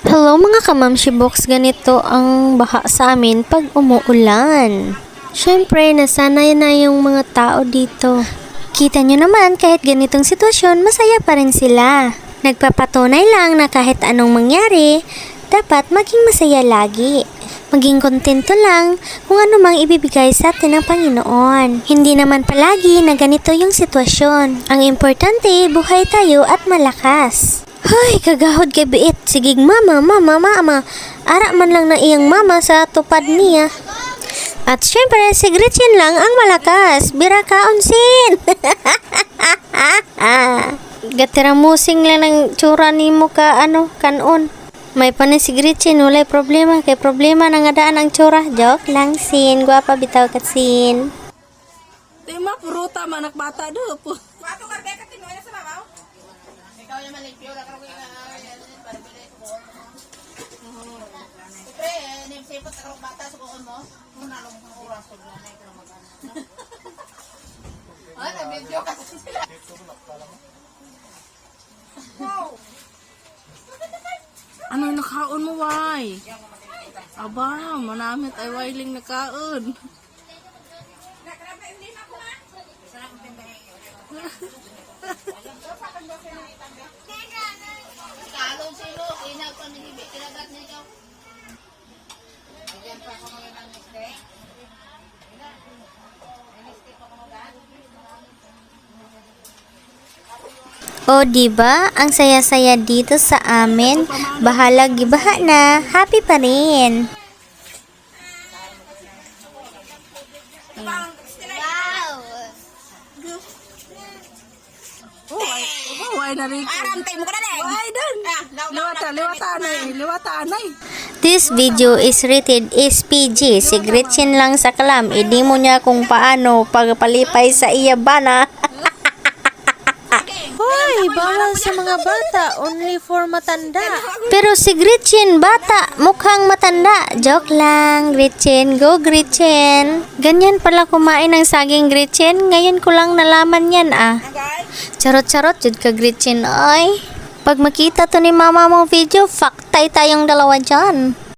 Hello mga kamamshi box, ganito ang baha sa amin pag umuulan. Syempre, nasanay na yung mga tao dito. Kita nyo naman, kahit ganitong sitwasyon, masaya pa rin sila. Nagpapatunay lang na kahit anong mangyari, dapat maging masaya lagi. Maging kontento lang kung ano mang ibibigay sa atin ng Panginoon. Hindi naman palagi na ganito yung sitwasyon. Ang importante, buhay tayo at malakas. Hoy, kagahod kay biit. Sigig mama. Ara man lang na iyang mama sa tupad niya. At syempre, si Gretchen lang ang malakas. Bira kaon sin. Gatira musing lang ng tsura ni mo ka kanon. May panin si Gretchen, walay problema. Kay problema na nga daan ang tsura. Joke lang sin. Guwapa bitaw ka sin. Tema puruta manak bata do po. Wato ka beka tinoy sa babaw. Ikaw naman limpyo ra karon para bili ko. Pre, nim sipot ka bata sa kuon mo. Muna lang ang oras ko na nay ko magana. Ano video ka sila. Wow. Ano nakaon mo wai? Aba, manamit ay wailing nakaon. Kalon silo, inag pa ni bibi kinagat ni ikaw. Diyan pa ko mga neste. O diba, ang saya-saya dito sa amin. Bahalag gibaha na, happy pa rin. Wai na rin. Aram tay mo ka na. Wai dan. Liwata anay. This video is rated SPG. Si Gretchen lang sa kalam. Hindi mo niya kung paano pagpalipay sa iya bana. Hoy, bawal sa mga bata. Only for matanda. Pero si Gretchen, bata. Mukhang matanda. Joke lang, Gretchen. Go, Gretchen. Ganyan pala kumain ng saging, Gretchen. Ngayon ko lang nalaman yan, ah. Charot-charot, jud ka, Gretchen. Ay, pag makita to ni mama mong video, faktay tayong dalawa dyan.